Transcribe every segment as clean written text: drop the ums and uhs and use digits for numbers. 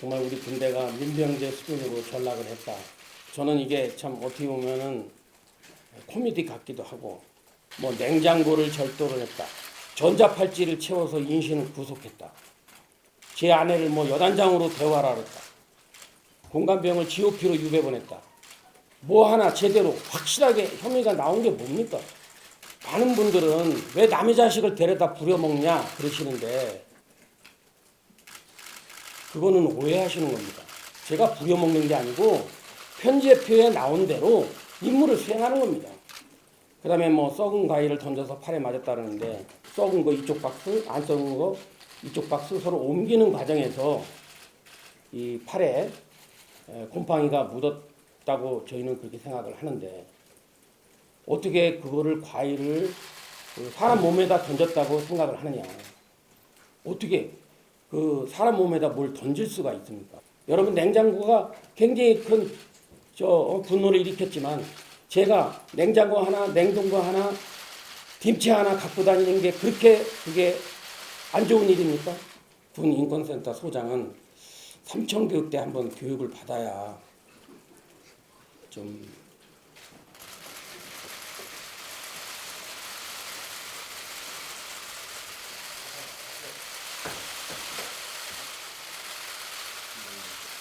정말 우리 군대가 민병제 수준으로 전락을 했다. 저는 이게 참 어떻게 보면은 코미디 같기도 하고, 뭐 냉장고를 절도를 했다. 전자팔찌를 채워서 인신을 구속했다. 제 아내를 뭐 여단장으로 대화를 했다. 공감병을 GOP로 유배보냈다. 뭐 하나 제대로 확실하게 혐의가 나온 게 뭡니까? 많은 분들은 왜 남의 자식을 데려다 부려먹냐 그러시는데, 그거는 오해하시는 겁니다. 제가 부려먹는 게 아니고 편제표에 나온 대로 임무를 수행하는 겁니다. 그 다음에 뭐 썩은 과일을 던져서 팔에 맞았다는데, 썩은 거 이쪽 박스, 안 썩은 거 이쪽 박스 서로 옮기는 과정에서 이 팔에 곰팡이가 묻었다고 저희는 그렇게 생각을 하는데, 어떻게 그거를 과일을 사람 몸에다 던졌다고 생각을 하느냐. 어떻게 그 사람 몸에다 뭘 던질 수가 있습니까? 여러분, 냉장고가 굉장히 큰 분노를 일으켰지만, 제가 냉장고 하나, 냉동고 하나, 김치 하나 갖고 다니는 게 그게 안 좋은 일입니까? 군 인권센터 소장은 삼청교육 때 한번 교육을 받아야 좀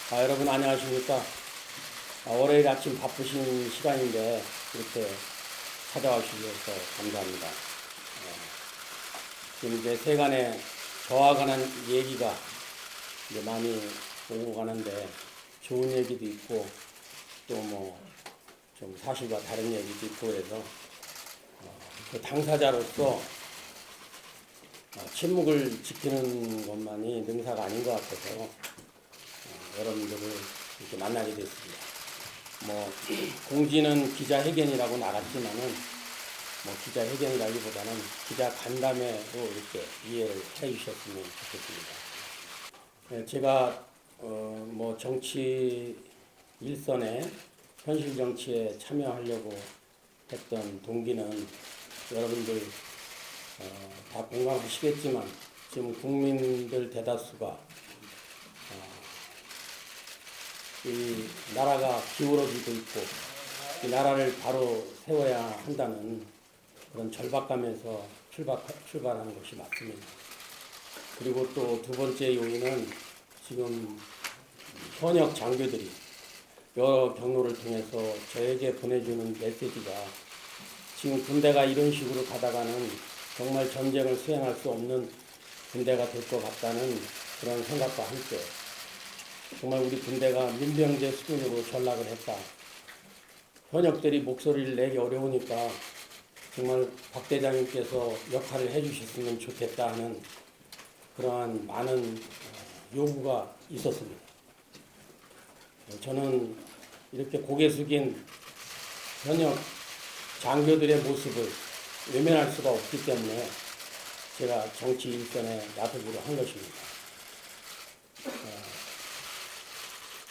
여러분 안녕하십니까? 월요일 아침 바쁘신 시간인데 이렇게 찾아와 주셔서 감사합니다. 지금 이제 세간에 저와 관한 얘기가 이제 많이 오고 가는데, 좋은 얘기도 있고 또 뭐 좀 사실과 다른 얘기도 있고 그래서 그 당사자로서 침묵을 지키는 것만이 능사가 아닌 것 같아서 여러분들을 이렇게 만나게 됐습니다. 뭐 공지는 기자회견이라고 나갔지만은 뭐 기자회견이라기보다는 기자 간담회로 이렇게 이해를 해주셨으면 좋겠습니다. 제가 뭐 정치 일선에 현실 정치에 참여하려고 했던 동기는 여러분들 다 공감하시겠지만, 지금 국민들 대다수가 이 나라가 기울어지고 있고 이 나라를 바로 세워야 한다는 그런 절박감에서 출발하는 것이 맞습니다. 그리고 또 두 번째 요인은 지금 현역 장교들이 여러 경로를 통해서 저에게 보내주는 메시지가, 지금 군대가 이런 식으로 가다가는 정말 전쟁을 수행할 수 없는 군대가 될 것 같다는 그런 생각과 함께, 정말 우리 군대가 민병제 수준으로 전락을 했다. 현역들이 목소리를 내기 어려우니까 정말 박 대장님께서 역할을 해주셨으면 좋겠다 하는 그러한 많은 요구가 있었습니다. 저는 이렇게 고개 숙인 현역 장교들의 모습을 외면할 수가 없기 때문에 제가 정치 일선에 나서기로 한 것입니다.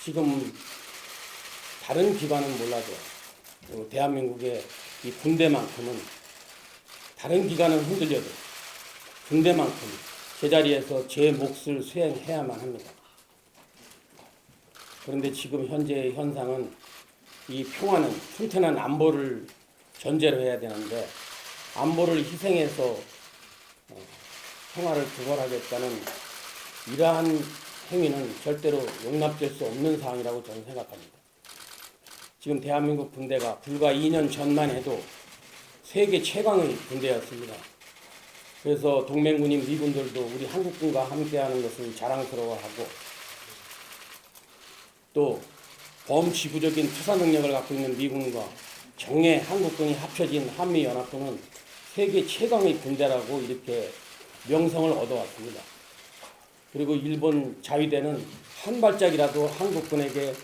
지금 다른 기관은 몰라도 대한민국의 이 군대만큼은, 다른 기관은 흔들려도 군대만큼 제자리에서 제 몫을 수행해야만 합니다. 그런데 지금 현재의 현상은 이 평화는, 튼튼한 안보를 전제로 해야 되는데, 안보를 희생해서 평화를 구걸하겠다는 이러한 행위는 절대로 용납될 수 없는 사항이라고 저는 생각합니다. 지금 대한민국 군대가 불과 2년 전만 해도 세계 최강의 군대였습니다. 그래서 동맹군인 미군들도 우리 한국군과 함께하는 것을 자랑스러워하고, 또 범지구적인 투사 능력을 갖고 있는 미군과 정예 한국군이 합쳐진 한미연합군은 세계 최강의 군대라고 이렇게 명성을 얻어왔습니다. 그리고 일본 자위대는 한 발짝이라도 한국군에게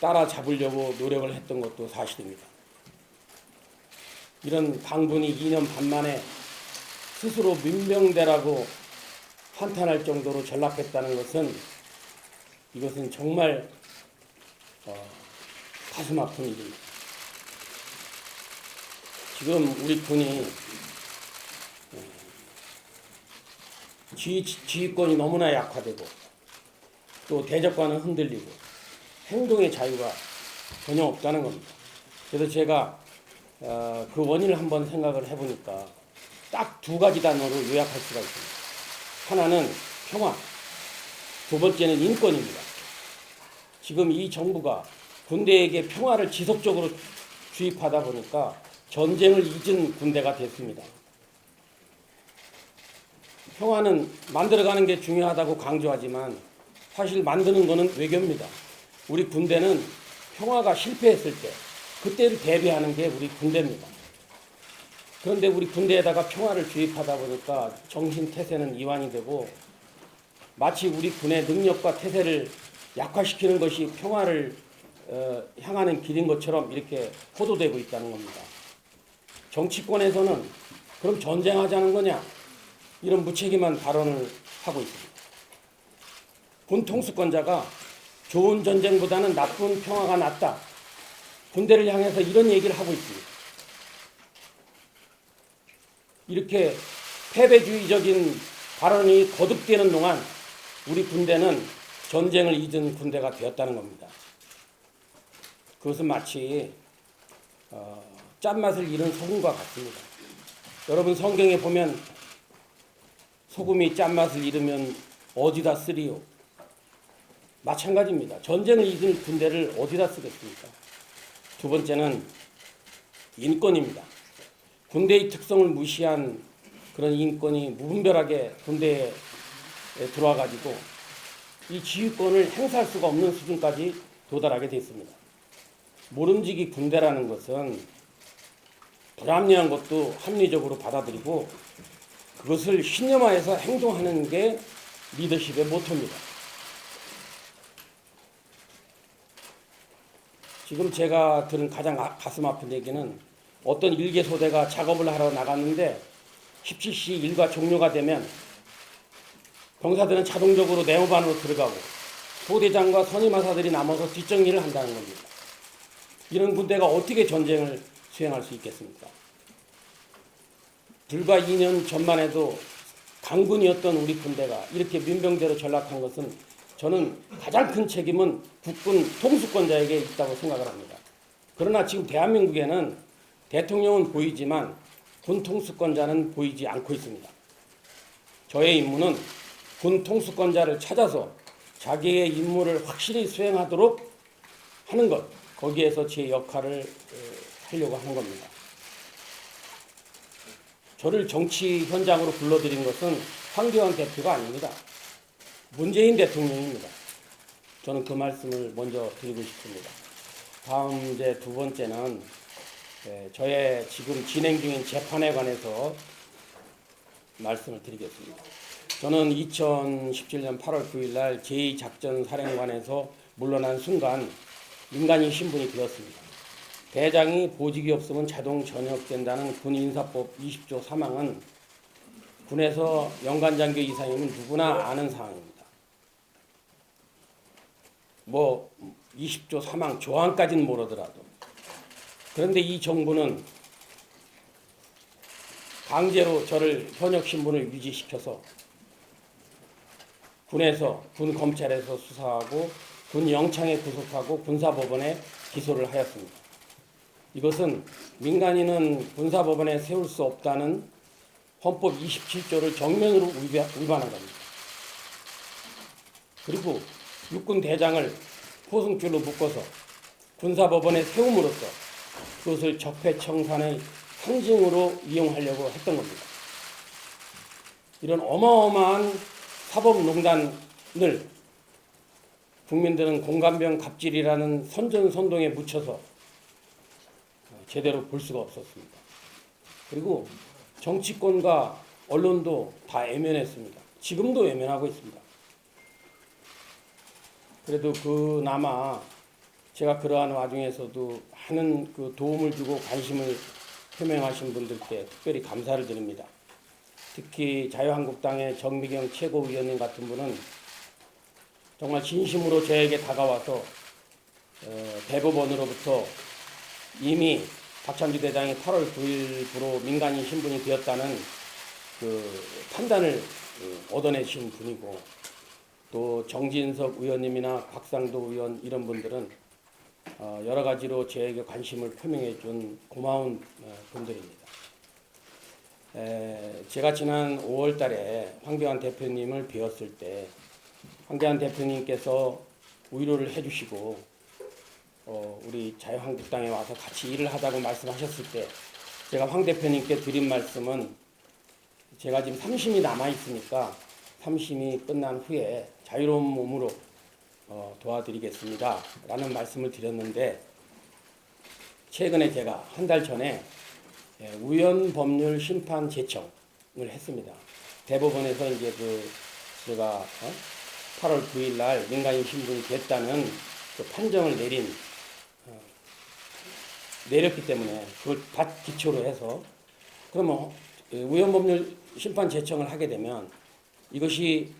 따라잡으려고 노력을 했던 것도 사실입니다. 이런 강군이 2년 반 만에 스스로 민병대라고 한탄할 정도로 전락했다는 것은, 이것은 정말 가슴 아픈 일입니다. 지금 우리 군이 지휘권이 너무나 약화되고 또 대적과는 흔들리고 행동의 자유가 전혀 없다는 겁니다. 그래서 제가 그 원인을 한번 생각을 해보니까 딱 두 가지 단어로 요약할 수가 있습니다. 하나는 평화, 두 번째는 인권입니다. 지금 이 정부가 군대에게 평화를 지속적으로 주입하다 보니까 전쟁을 잊은 군대가 됐습니다. 평화는 만들어가는 게 중요하다고 강조하지만 사실 만드는 것은 외교입니다. 우리 군대는 평화가 실패했을 때 그때를 대비하는 게 우리 군대입니다. 그런데 우리 군대에다가 평화를 주입하다 보니까 정신태세는 이완이 되고 마치 우리 군의 능력과 태세를 약화시키는 것이 평화를 향하는 길인 것처럼 이렇게 호도되고 있다는 겁니다. 정치권에서는 그럼 전쟁하자는 거냐? 이런 무책임한 발언을 하고 있습니다. 군 통수권자가 좋은 전쟁보다는 나쁜 평화가 낫다. 군대를 향해서 이런 얘기를 하고 있습니다. 이렇게 패배주의적인 발언이 거듭되는 동안 우리 군대는 전쟁을 잊은 군대가 되었다는 겁니다. 그것은 마치 짠맛을 잃은 소금과 같습니다. 여러분 성경에 보면 소금이 짠맛을 잃으면 어디다 쓰리요? 마찬가지입니다. 전쟁을 잊은 군대를 어디다 쓰겠습니까? 두 번째는 인권입니다. 군대의 특성을 무시한 그런 인권이 무분별하게 군대에 들어와가지고 이 지휘권을 행사할 수가 없는 수준까지 도달하게 됐습니다. 모름지기 군대라는 것은 불합리한 것도 합리적으로 받아들이고 그것을 신념화해서 행동하는 게 리더십의 모토입니다. 지금 제가 들은 가장 가슴 아픈 얘기는 어떤 일개소대가 작업을 하러 나갔는데 17시 일과 종료가 되면 병사들은 자동적으로 네모반으로 들어가고 소대장과 선임하사들이 남아서 뒷정리를 한다는 겁니다. 이런 군대가 어떻게 전쟁을 수행할 수 있겠습니까? 불과 2년 전만 해도 강군이었던 우리 군대가 이렇게 민병대로 전락한 것은 저는 가장 큰 책임은 국군 통수권자에게 있다고 생각을 합니다. 그러나 지금 대한민국에는 대통령은 보이지만 군 통수권자는 보이지 않고 있습니다. 저의 임무는 군 통수권자를 찾아서 자기의 임무를 확실히 수행하도록 하는 것, 거기에서 제 역할을 하려고 하는 겁니다. 저를 정치 현장으로 불러들인 것은 황교안 대표가 아닙니다. 문재인 대통령입니다. 저는 그 말씀을 먼저 드리고 싶습니다. 다음 이제 두 번째는 저의 지금 진행 중인 재판에 관해서 말씀을 드리겠습니다. 저는 2017년 8월 9일 날 제2작전사령관에서 물러난 순간 민간인 신분이 되었습니다. 대장이 보직이 없으면 자동 전역된다는 군인사법 20조 3항은 군에서 연간장교 이상이면 누구나 아는 사항입니다. 20조 3항 조항까지는 모르더라도. 그런데 이 정부는 강제로 저를 현역 신분을 유지시켜서 군에서, 군 검찰에서 수사하고 군 영창에 구속하고 군사법원에 기소를 하였습니다. 이것은 민간인은 군사법원에 세울 수 없다는 헌법 27조를 정면으로 위반한 겁니다. 그리고 육군 대장을 포승줄로 묶어서 군사법원에 세움으로써 그것을 적폐청산의 상징으로 이용하려고 했던 겁니다. 이런 어마어마한 사법농단을 국민들은 공감병 갑질이라는 선전선동에 묻혀서 제대로 볼 수가 없었습니다. 그리고 정치권과 언론도 다 외면했습니다. 지금도 외면하고 있습니다. 그래도 그나마 제가 그러한 와중에서도 많은 그 도움을 주고 관심을 표명하신 분들께 특별히 감사를 드립니다. 특히 자유한국당의 정미경 최고위원님 같은 분은 정말 진심으로 저에게 다가와서 대법원으로부터 이미 박찬주 대장이 8월 9일부로 민간인 신분이 되었다는 그 판단을 얻어내신 분이고 또 정진석 의원님이나 곽상도 의원 이런 분들은 여러 가지로 저에게 관심을 표명해 준 고마운 분들입니다. 제가 지난 5월 달에 황교안 대표님을 뵈었을 때 황교안 대표님께서 위로를 해주시고 우리 자유한국당에 와서 같이 일을 하자고 말씀하셨을 때 제가 황 대표님께 드린 말씀은 제가 지금 3심이 남아있으니까 3심이 끝난 후에 자유로운 몸으로 도와드리겠습니다 라는 말씀을 드렸는데, 최근에 제가 한 달 전에 우연법률 심판 제청을 했습니다. 대법원에서 이제 제가 8월 9일 날 민간인 신분이 됐다는 그 판정을 내렸기 때문에 그걸 다 기초로 해서 그러면 우연법률 심판 제청을 하게 되면 이것이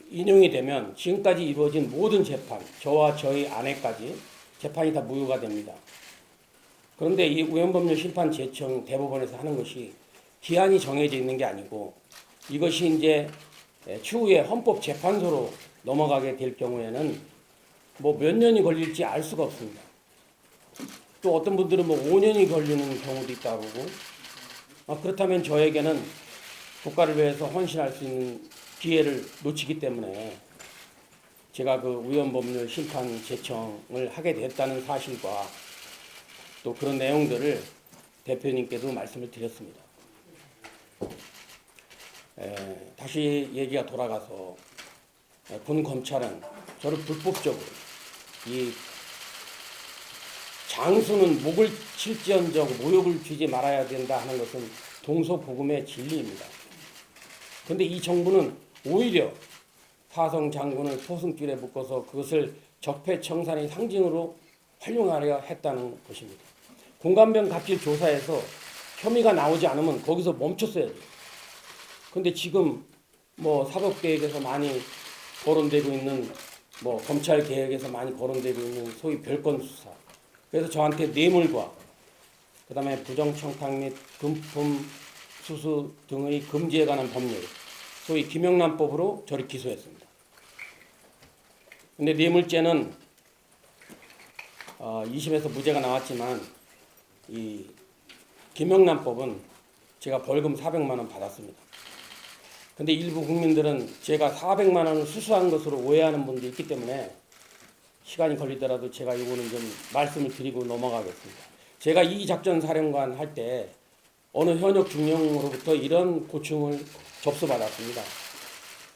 인용이 되면 지금까지 이루어진 모든 재판, 저와 저희 아내까지 재판이 다 무효가 됩니다. 그런데 이 우연법률 심판 제청 대법원에서 하는 것이 기한이 정해져 있는 게 아니고 이것이 이제 추후에 헌법재판소로 넘어가게 될 경우에는 뭐 몇 년이 걸릴지 알 수가 없습니다. 또 어떤 분들은 뭐 5년이 걸리는 경우도 있다고 그러고, 그렇다면 저에게는 국가를 위해서 헌신할 수 있는 기회를 놓치기 때문에 제가 그 우연법률 심판 제청을 하게 됐다는 사실과 또 그런 내용들을 대표님께도 말씀을 드렸습니다. 다시 얘기가 돌아가서 군 검찰은 저를 불법적으로 이 장수는 목을 칠지언정 모욕을 주지 말아야 된다 하는 것은 동서고금의 진리입니다. 그런데 이 정부는 오히려 사성 장군을 포승줄에 묶어서 그것을 적폐청산의 상징으로 활용하려 했다는 것입니다. 공관병 갑질 조사에서 혐의가 나오지 않으면 거기서 멈췄어야 돼요. 그런데 지금 뭐 사법개혁에서 많이 거론되고 있는 뭐 검찰개혁에서 많이 거론되고 있는 소위 별건 수사, 그래서 저한테 뇌물과 그다음에 부정청탁 및 금품 수수 등의 금지에 관한 법률, 소위 김영란법으로 저를 기소했습니다. 근데 뇌물죄는 2심에서 무죄가 나왔지만 이 김영란법은 제가 벌금 400만 원 받았습니다. 근데 일부 국민들은 제가 400만 원을 수수한 것으로 오해하는 분도 있기 때문에 시간이 걸리더라도 제가 이거는 좀 말씀을 드리고 넘어가겠습니다. 제가 이 작전 사령관 할 때 어느 현역 중령으로부터 이런 고충을 접수받았습니다.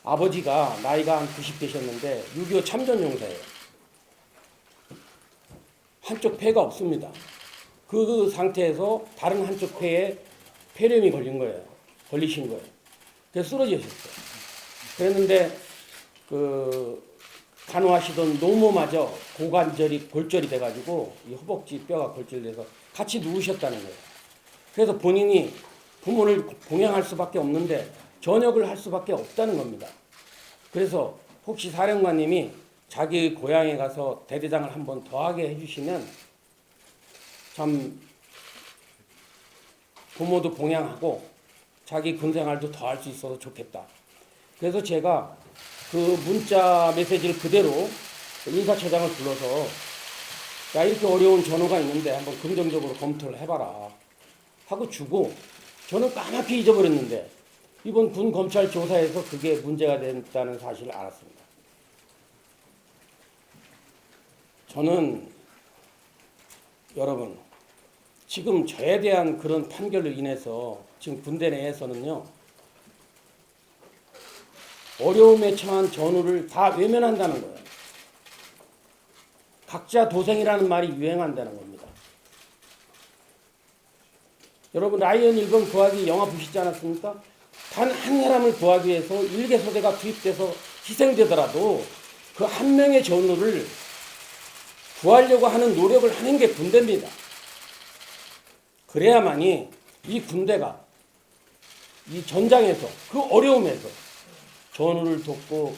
아버지가 나이가 한 90 되셨는데 6.25 참전용사예요. 한쪽 폐가 없습니다. 그 상태에서 다른 한쪽 폐에 폐렴이 걸리신 거예요. 그래서 쓰러지셨어요. 그랬는데 간호하시던 노모마저 고관절이 골절이 돼가지고 이 허벅지 뼈가 골절돼서 같이 누우셨다는 거예요. 그래서 본인이 부모를 봉양할 수밖에 없는데 전역을 할 수밖에 없다는 겁니다. 그래서 혹시 사령관님이 자기 고향에 가서 대대장을 한번 더 하게 해주시면 참 부모도 봉양하고 자기 군생활도 더 할 수 있어서 좋겠다. 그래서 제가 그 문자 메시지를 그대로 인사처장을 불러서 야, 이렇게 어려운 전후가 있는데 한번 긍정적으로 검토를 해봐라 하고 주고, 저는 까맣게 잊어버렸는데 이번 군 검찰 조사에서 그게 문제가 됐다는 사실을 알았습니다. 저는 여러분 지금 저에 대한 그런 판결로 인해서 지금 군대 내에서는요 어려움에 처한 전우를 다 외면한다는 거예요. 각자 도생이라는 말이 유행한다는 겁니다. 여러분 라이언 1번 구하기 영화 보시지 않았습니까? 단 한 사람을 구하기 위해서 1개소대가 투입돼서 희생되더라도 그 한 명의 전우를 구하려고 하는 노력을 하는 게 군대입니다. 그래야만이 이 군대가 이 전장에서 그 어려움에서 전우를 돕고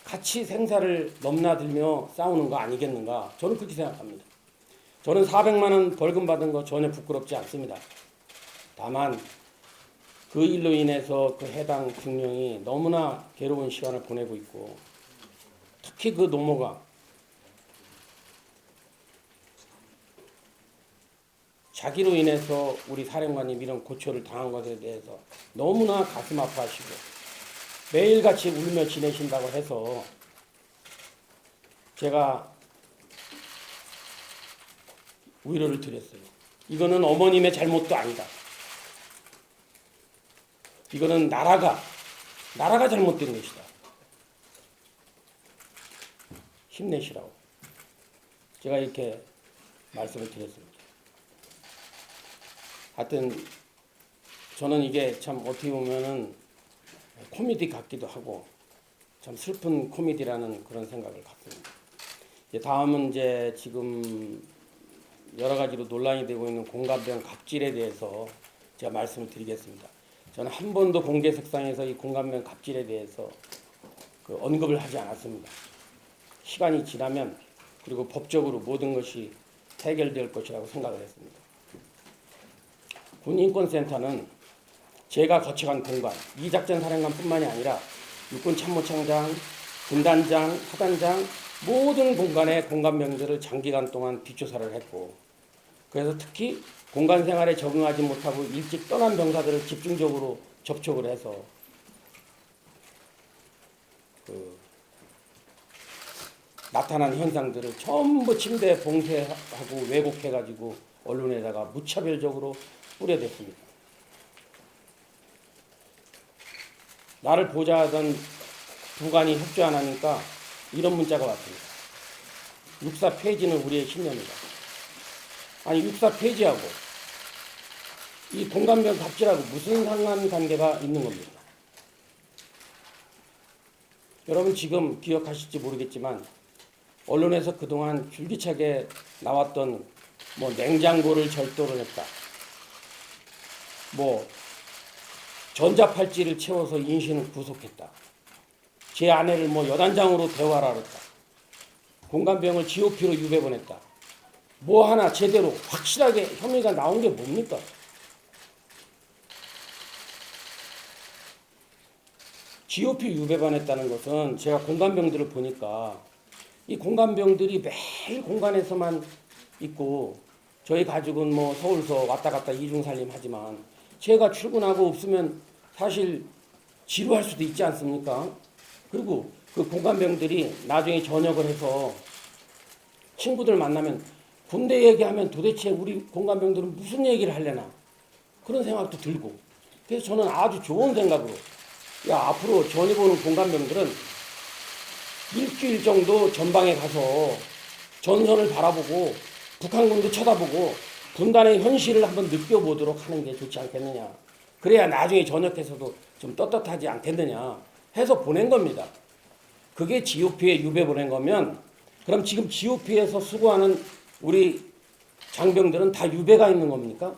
같이 생사를 넘나들며 싸우는 거 아니겠는가, 저는 그렇게 생각합니다. 저는 400만 원 벌금 받은 거 전혀 부끄럽지 않습니다. 다만 그 일로 인해서 그 해당 중령이 너무나 괴로운 시간을 보내고 있고, 특히 그 노모가 자기로 인해서 우리 사령관님 이런 고초를 당한 것에 대해서 너무나 가슴 아파하시고 매일같이 울며 지내신다고 해서 제가 위로를 드렸어요. 이거는 어머님의 잘못도 아니다. 이거는 나라가 잘못된 것이다. 힘내시라고 제가 이렇게 말씀을 드렸습니다. 하여튼 저는 이게 참 어떻게 보면은 코미디 같기도 하고 참 슬픈 코미디라는 그런 생각을 갖습니다. 다음은 이제 지금 여러 가지로 논란이 되고 있는 공감병 갑질에 대해서 제가 말씀을 드리겠습니다. 저는 한 번도 공개석상에서 이 공감병 갑질에 대해서 그 언급을 하지 않았습니다. 시간이 지나면 그리고 법적으로 모든 것이 해결될 것이라고 생각을 했습니다. 군인권센터는 제가 거쳐간 공간, 이작전 사령관뿐만이 아니라 육군참모총장, 군단장, 사단장 모든 공간의 공감병들을 장기간 동안 뒷조사를 했고, 그래서 특히 공간 생활에 적응하지 못하고 일찍 떠난 병사들을 집중적으로 접촉을 해서 나타난 현상들을 전부 침대에 봉쇄하고 왜곡해가지고 언론에다가 무차별적으로 뿌려댔습니다. 나를 보좌하던 부관이 협조 안 하니까 이런 문자가 왔습니다. 육사 폐지는 우리의 신념이다. 아니, 육사 폐지하고 이 공감병 갑질하고 무슨 상관관계가 있는 겁니까? 여러분 지금 기억하실지 모르겠지만 언론에서 그동안 줄기차게 나왔던 뭐 냉장고를 절도를 했다, 뭐 전자팔찌를 채워서 인신을 구속했다, 제 아내를 뭐 여단장으로 대화를 했다, 공감병을 GOP로 유배 보냈다, 뭐 하나 제대로 확실하게 혐의가 나온 게 뭡니까? GOP 유배 보냈다는 것은 제가 공감병들을 보니까 이 공감병들이 매일 공간에서만 있고, 저희 가족은 뭐 서울서 왔다 갔다 이중살림 하지만 제가 출근하고 없으면 사실 지루할 수도 있지 않습니까? 그리고 그 공감병들이 나중에 전역을 해서 친구들 만나면 군대 얘기하면 도대체 우리 공감병들은 무슨 얘기를 하려나 그런 생각도 들고, 그래서 저는 아주 좋은 생각으로, 야, 앞으로 전입 오는 공감병들은 일주일 정도 전방에 가서 전선을 바라보고 북한군도 쳐다보고 분단의 현실을 한번 느껴보도록 하는 게 좋지 않겠느냐. 그래야 나중에 전역해서도 좀 떳떳하지 않겠느냐 해서 보낸 겁니다. 그게 GOP에 유배 보낸 거면, 그럼 지금 GOP에서 수고하는 우리 장병들은 다 유배가 있는 겁니까?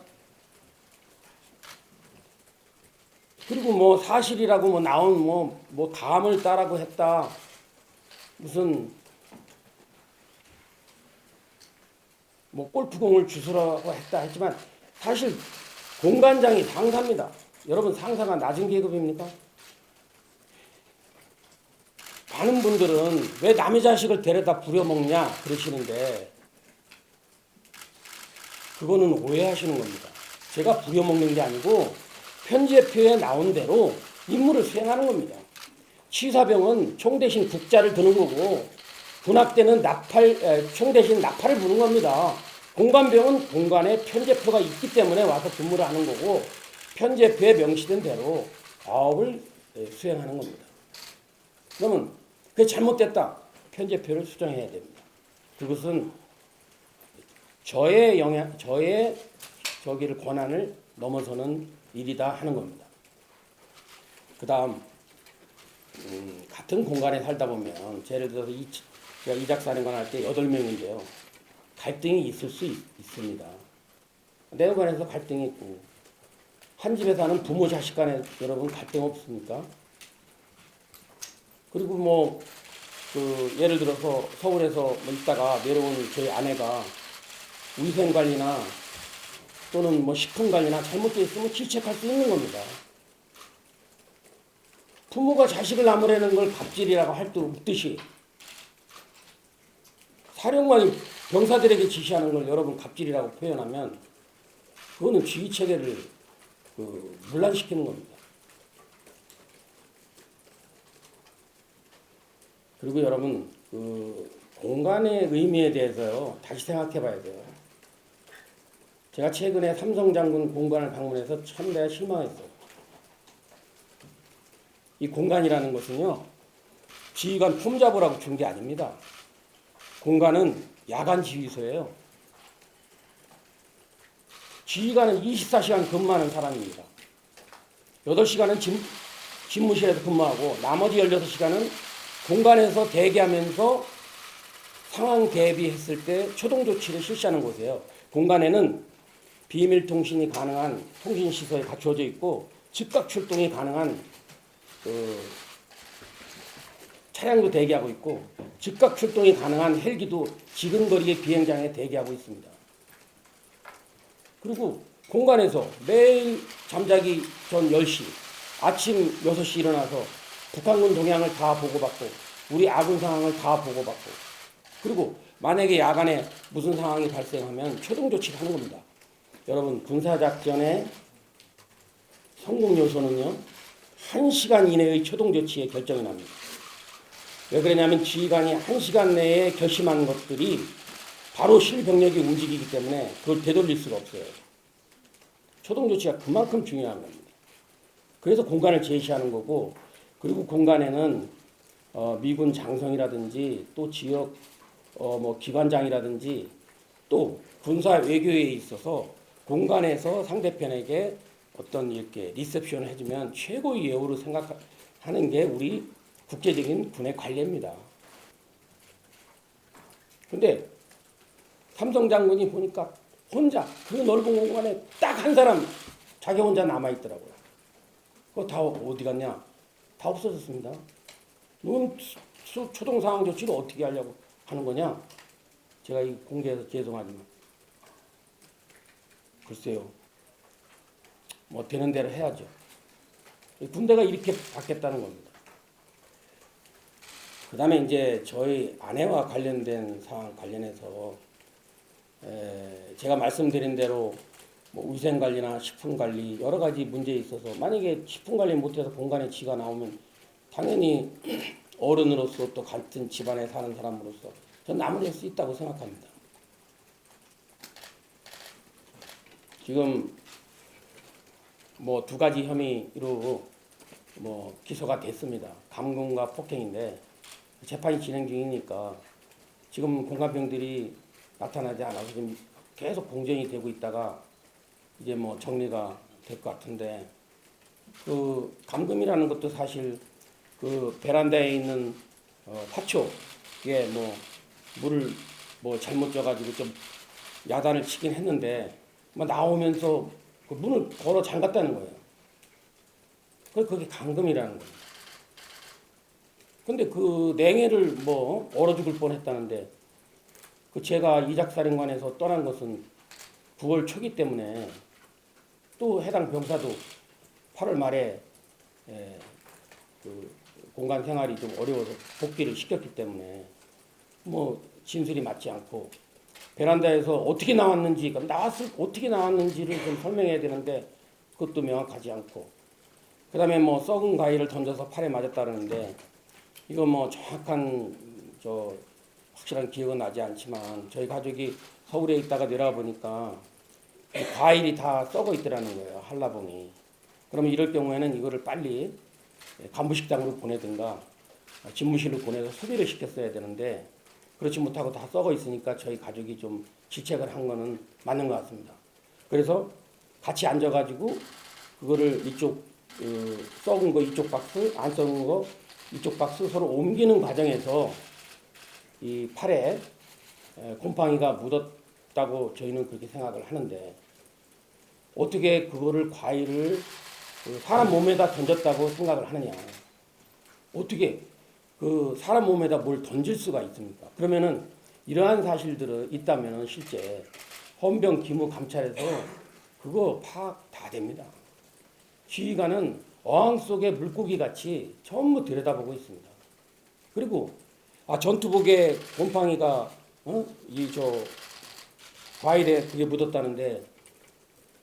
그리고 뭐 사실이라고 뭐 나온 뭐 감을 따라고 했다, 무슨 뭐 골프공을 주스라고 했다 했지만 사실 공관장이 상사입니다. 여러분, 상사가 낮은 계급입니까? 많은 분들은 왜 남의 자식을 데려다 부려먹냐 그러시는데 그거는 오해하시는 겁니다. 제가 부려먹는 게 아니고 편제표에 나온 대로 임무를 수행하는 겁니다. 취사병은 총 대신 국자를 드는 거고, 군악대는 총 대신 나팔을 부는 겁니다. 공관병은 공관에 편제표가 있기 때문에 와서 근무를 하는 거고, 편제표에 명시된 대로 사업을 수행하는 겁니다. 그러면 그게 잘못됐다, 편제표를 수정해야 됩니다. 그것은 저의 저기를 권한을 넘어서는 일이다 하는 겁니다. 그 다음 같은 공간에 살다 보면, 예를 들어서 제가 이작사령관 할 때 8명인데요. 갈등이 있을 수 있습니다. 내관에서 갈등이 있고, 한 집에 사는 부모 자식 간에 여러분 갈등 없습니까? 그리고 뭐 예를 들어서 서울에서 뭐 있다가 내려온 저희 아내가 위생관리나 또는 뭐 식품관리나 잘못되어 있으면 질책할 수 있는 겁니다. 부모가 자식을 나무라는 걸 갑질이라고 할 듯 없듯이 사령관이 병사들에게 지시하는 걸 여러분 갑질이라고 표현하면 그거는 지휘 체계를 문란시키는 겁니다. 그리고 여러분 공간의 의미에 대해서요 다시 생각해 봐야 돼요. 제가 최근에 삼성장군 공간을 방문해서 참 내가 실망했어요. 이 공간이라는 것은요 지휘관 폼 잡으라고 준 게 아닙니다. 공간은 야간 지휘소예요. 지휘관은 24시간 근무하는 사람입니다. 8시간은 집무실에서 근무하고 나머지 16시간은 공간에서 대기하면서 상황 대비했을 때 초동 조치를 실시하는 곳이에요. 공간에는 비밀 통신이 가능한 통신 시설이 갖추어져 있고 즉각 출동이 가능한 차량도 대기하고 있고 즉각 출동이 가능한 헬기도 지근거리의 비행장에 대기하고 있습니다. 그리고 공간에서 매일 잠자기 전 10시, 아침 6시 일어나서 북한군 동향을 다 보고받고 우리 아군 상황을 다 보고받고 그리고 만약에 야간에 무슨 상황이 발생하면 초동 조치를 하는 겁니다. 여러분 군사작전의 성공 요소는요 1시간 이내의 초동 조치에 결정이 납니다. 왜 그러냐면 지휘관이 1시간 내에 결심한 것들이 바로 실병력이 움직이기 때문에 그걸 되돌릴 수가 없어요. 초동 조치가 그만큼 중요한 겁니다. 그래서 공간을 제시하는 거고 그리고 공간에는 미군 장성이라든지 또 지역 기관장이라든지 또 군사 외교에 있어서 공간에서 상대편에게 어떤 이렇게 리셉션을 해주면 최고의 예우로 생각하는 게 우리 국제적인 군의 관례입니다. 근데 삼성 장군이 보니까 혼자 그 넓은 공간에 딱 한 사람 자기 혼자 남아있더라고요. 그거 다 어디 갔냐? 다 없어졌습니다. 넌 초동 상황 조치를 어떻게 하려고 하는 거냐? 제가 이 공개해서 죄송하지만 글쎄요. 뭐 되는 대로 해야죠. 군대가 이렇게 바뀌었다는 겁니다. 그 다음에 이제 저희 아내와 관련된 사항 관련해서 제가 말씀드린 대로 뭐 위생관리나 식품관리 여러 가지 문제에 있어서 만약에 식품관리 못해서 공간에 쥐가 나오면 당연히 어른으로서 또 같은 집안에 사는 사람으로서 저는 나무랄 수 있다고 생각합니다. 지금 뭐 2가지 혐의로 뭐 기소가 됐습니다. 감금과 폭행인데 재판이 진행 중이니까 지금 공감병들이 나타나지 않아서 지금 계속 공전이 되고 있다가 이제 뭐 정리가 될 것 같은데 그 감금이라는 것도 사실 그 베란다에 있는 화초에 뭐 물을 뭐 잘못 줘가지고 좀 야단을 치긴 했는데 뭐 나오면서 그 문을 걸어 잠갔다는 거예요. 그게 감금이라는 거예요. 근데 그 냉해를 뭐 얼어 죽을 뻔했다는데 그 제가 이작사령관에서 떠난 것은 9월 초기 때문에 또 해당 병사도 8월 말에 그 공간 생활이 좀 어려워서 복귀를 시켰기 때문에 뭐 진술이 맞지 않고 베란다에서 어떻게 나왔는지 어떻게 나왔는지를 좀 설명해야 되는데 그것도 명확하지 않고 그다음에 뭐 썩은 과일을 던져서 팔에 맞았다는데 이거 뭐 정확한 확실한 기억은 나지 않지만 저희 가족이 서울에 있다가 내려와 보니까 과일이 다 썩어 있더라는 거예요. 한라봉이. 그러면 이럴 경우에는 이거를 빨리 간부식당으로 보내든가 집무실로 보내서 소비를 시켰어야 되는데 그렇지 못하고 다 썩어 있으니까 저희 가족이 좀 질책을 한 거는 맞는 것 같습니다. 그래서 같이 앉아가지고 그거를 이쪽 썩은 거 이쪽 박스, 안 썩은 거 이쪽 박스 서로 옮기는 과정에서 이 팔에 곰팡이가 묻었다고 저희는 그렇게 생각을 하는데 어떻게 그거를 과일을 사람 몸에다 던졌다고 생각을 하느냐. 어떻게 그 사람 몸에다 뭘 던질 수가 있습니까? 그러면은 이러한 사실들은 있다면은 실제 헌병 기무 감찰에서 그거 파악 다 됩니다. 지휘관은 어항 속의 물고기 같이 전부 들여다보고 있습니다. 그리고 전투복에 곰팡이가 이 저 과일에 그게 묻었다는데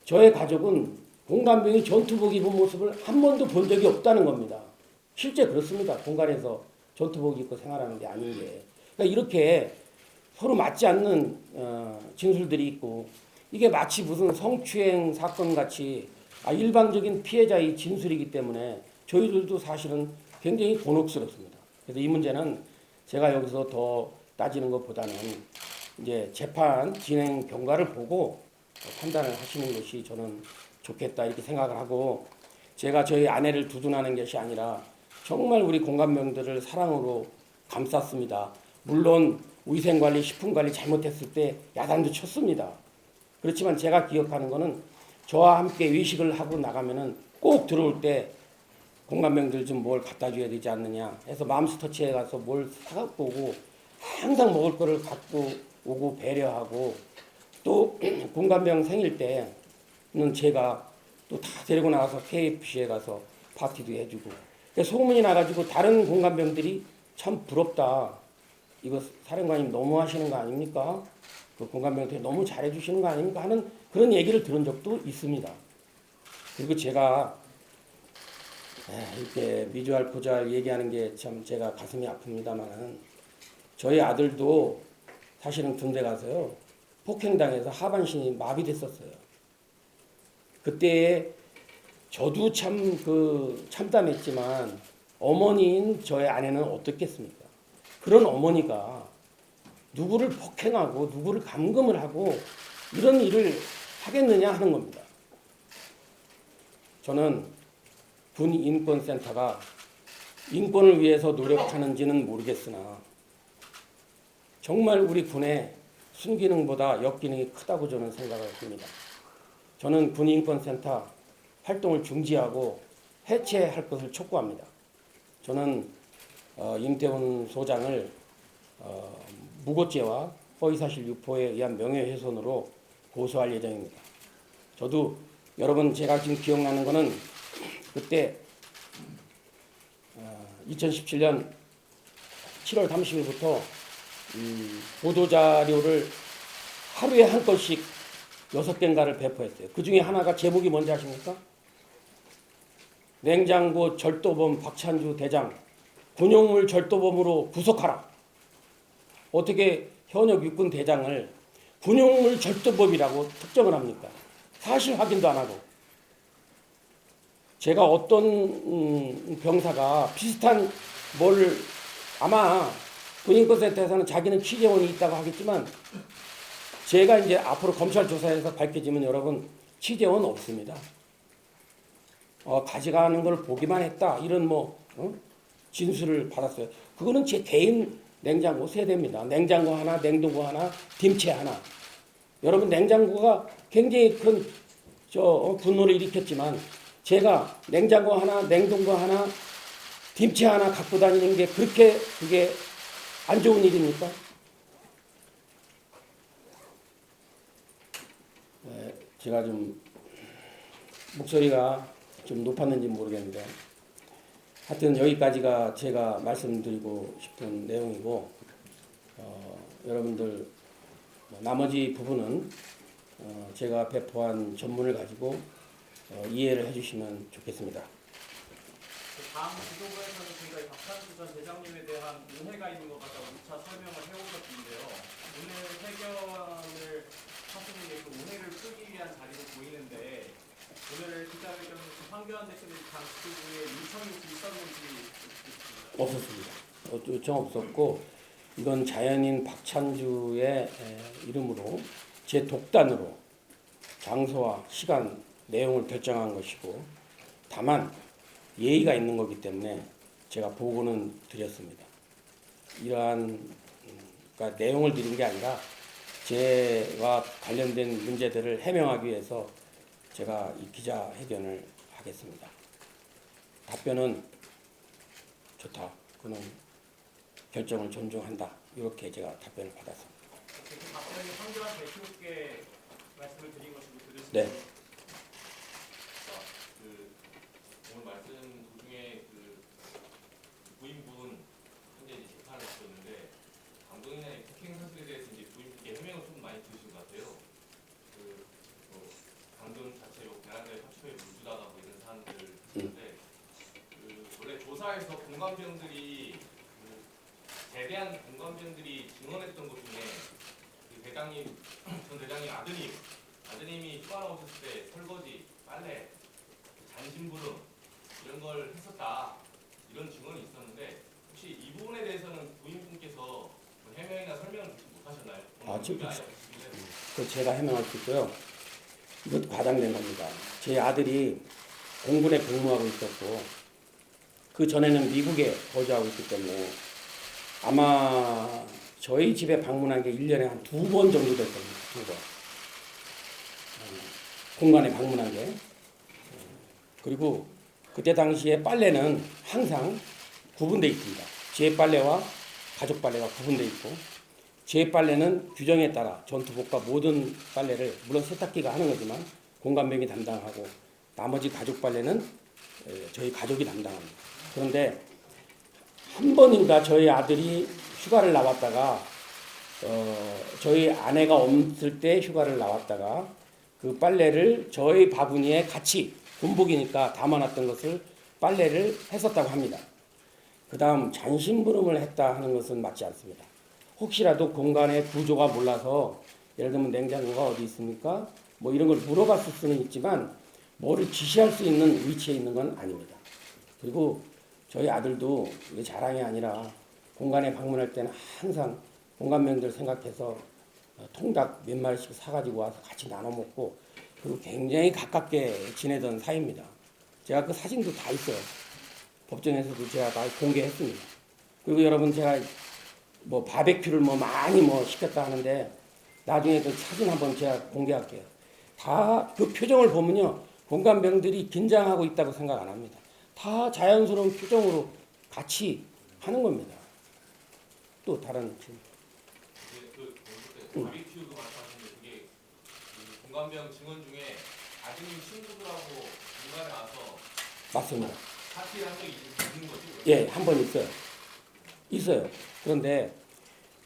저의 가족은 공관병이 전투복 입은 모습을 한 번도 본 적이 없다는 겁니다. 실제 그렇습니다. 공간에서 전투복 입고 생활하는 게 아닌 게. 그러니까 이렇게 서로 맞지 않는 진술들이 있고 이게 마치 무슨 성추행 사건 같이 일방적인 피해자의 진술이기 때문에 저희들도 사실은 굉장히 곤혹스럽습니다. 그래서 이 문제는 제가 여기서 더 따지는 것보다는 이제 재판 진행 경과를 보고 판단을 하시는 것이 저는 좋겠다 이렇게 생각을 하고 제가 저희 아내를 두둔하는 것이 아니라 정말 우리 공감병들을 사랑으로 감쌌습니다. 물론 위생관리, 식품관리 잘못했을 때 야단도 쳤습니다. 그렇지만 제가 기억하는 거는 저와 함께 외식을 하고 나가면은 꼭 들어올 때 공감병들 좀 뭘 갖다 줘야 되지 않느냐 해서 맘스터치에 가서 뭘 사갖고 오고 항상 먹을 거를 갖고 오고 배려하고 또 공감병 생일 때는 제가 또 다 데리고 나가서 KFC에 가서 파티도 해주고 소문이 나가지고 다른 공감병들이 참 부럽다. 이거 사령관님 너무 하시는 거 아닙니까? 그 공감병한테 너무 잘해주시는 거 아닙니까? 하는 그런 얘기를 들은 적도 있습니다. 그리고 제가 이렇게 미주알 포주알 얘기하는 게 참 제가 가슴이 아픕니다만은 저희 아들도 사실은 군대 가서요 폭행당해서 하반신이 마비됐었어요. 그때 저도 참 참담했지만 어머니인 저의 아내는 어떻겠습니까? 그런 어머니가 누구를 폭행하고 누구를 감금을 하고 이런 일을 하겠느냐 하는 겁니다. 저는 군인권센터가 인권을 위해서 노력하는지는 모르겠으나 정말 우리 군의 순기능보다 역기능이 크다고 저는 생각을 합니다. 저는 군인권센터 활동을 중지하고 해체할 것을 촉구합니다. 저는 임태훈 소장을 무고죄와 허위사실 유포에 의한 명예훼손으로 고소할 예정입니다. 저도 여러분 제가 지금 기억나는 거는 그때 2017년 7월 30일부터 보도자료를 하루에 한 건씩 6개인가를 배포했어요. 그 중에 하나가 제목이 뭔지 아십니까? 냉장고 절도범 박찬주 대장 군용물 절도범으로 구속하라. 어떻게 현역 육군 대장을 군용물 절도범이라고 특정을 합니까? 사실 확인도 안 하고. 제가 어떤 병사가 비슷한 뭘 아마 군인권센터에서는 자기는 취재원이 있다고 하겠지만 제가 이제 앞으로 검찰 조사에서 밝혀지면 여러분 취재원 없습니다. 가져가는 걸 보기만 했다 이런 진술을 받았어요. 그거는 제 개인 냉장고 세대입니다. 냉장고 하나, 냉동고 하나, 김치 하나. 여러분 냉장고가 굉장히 큰 분노를 일으켰지만 제가 냉장고 하나, 냉동고 하나, 김치 하나 갖고 다니는 게 그게 안 좋은 일입니까? 제가 좀 목소리가 좀 높았는지 모르겠는데 하여튼 여기까지가 제가 말씀드리고 싶은 내용이고 여러분들 나머지 부분은 제가 배포한 전문을 가지고 이해를 해주시면 좋겠습니다. 다음 지도부에서는 저희가 박찬주 전 대장님에 대한 오해가 있는 것 같다고 2차 설명을 해오셨는데요. 오늘 회견을 하시는 게 그 오해를 풀기 위한 자리로 보이는데 오늘 기자회견에서 황교안 대표님 당 지도부에 요청이 있었는지 없었습니다. 요청 없었고 이건 자연인 박찬주의 이름으로 제 독단으로 장소와 시간, 내용을 결정한 것이고 다만 예의가 있는 거기 때문에 제가 보고는 드렸습니다. 이러한 그러니까 내용을 드린 게 아니라 제와 관련된 문제들을 해명하기 위해서 제가 이 기자회견을 하겠습니다. 답변은 좋다. 그는 결정을 존중한다. 이렇게 제가 답변을 받았습니다. 그 답변이 황교안 대표께 말씀을 드린 것으로 들으시죠? 네. 오늘 말씀 대장님들이 증언했던 것 중에 그 대장님 전 대장님 아드님이 휴가 나오셨을 때 설거지, 빨래, 잔심부름 이런 걸 했었다 이런 증언이 있었는데 혹시 이 부분에 대해서는 부인분께서 뭐 해명이나 설명을 못하셨나요? 지금 그 제가 해명할 수 있고요. 이것 과장된 겁니다. 제 아들이 공군에 복무하고 있었고 그 전에는 미국에 거주하고 있기 때문에 아마 저희 집에 방문한 게 1년에 한 2번 정도 됐을 겁니다. 2번. 공간에 방문한 게. 그리고 그때 당시에 빨래는 항상 구분되어 있습니다. 제 빨래와 가족 빨래가 구분되어 있고 제 빨래는 규정에 따라 전투복과 모든 빨래를 물론 세탁기가 하는 거지만 공간병이 담당하고 나머지 가족 빨래는 저희 가족이 담당합니다. 그런데 한 번인가 저희 아들이 휴가를 나왔다가 저희 아내가 없을 때 휴가를 나왔다가 그 빨래를 저희 바구니에 같이 군복이니까 담아놨던 것을 빨래를 했었다고 합니다. 그 다음 잔심부름을 했다 하는 것은 맞지 않습니다. 혹시라도 공간의 구조가 몰라서 예를 들면 냉장고가 어디 있습니까? 뭐 이런 걸 물어봤을 수는 있지만 뭐를 지시할 수 있는 위치에 있는 건 아닙니다. 그리고 저희 아들도 이게 자랑이 아니라 공간에 방문할 때는 항상 공간명들 생각해서 통닭 몇 마리씩 사가지고 와서 같이 나눠 먹고 그리고 굉장히 가깝게 지내던 사이입니다. 제가 그 사진도 다 있어요. 법정에서도 제가 다 공개했습니다. 그리고 여러분 제가 뭐 바베큐를 뭐 많이 뭐 시켰다 하는데 나중에 그 사진 한번 제가 공개할게요. 다 그 표정을 보면요. 공간병들이 긴장하고 있다고 생각 안 합니다. 다 자연스러운 표정으로 같이 하는 겁니다. 또 다른 질문. 바비큐도 말씀하셨는데 그게 그 공감병 증언 중에 아드님 친구들하고 중간에 와서 맞습니다. 파티를 한 적이 있는 거죠? 예, 한 번 있어요. 있어요. 그런데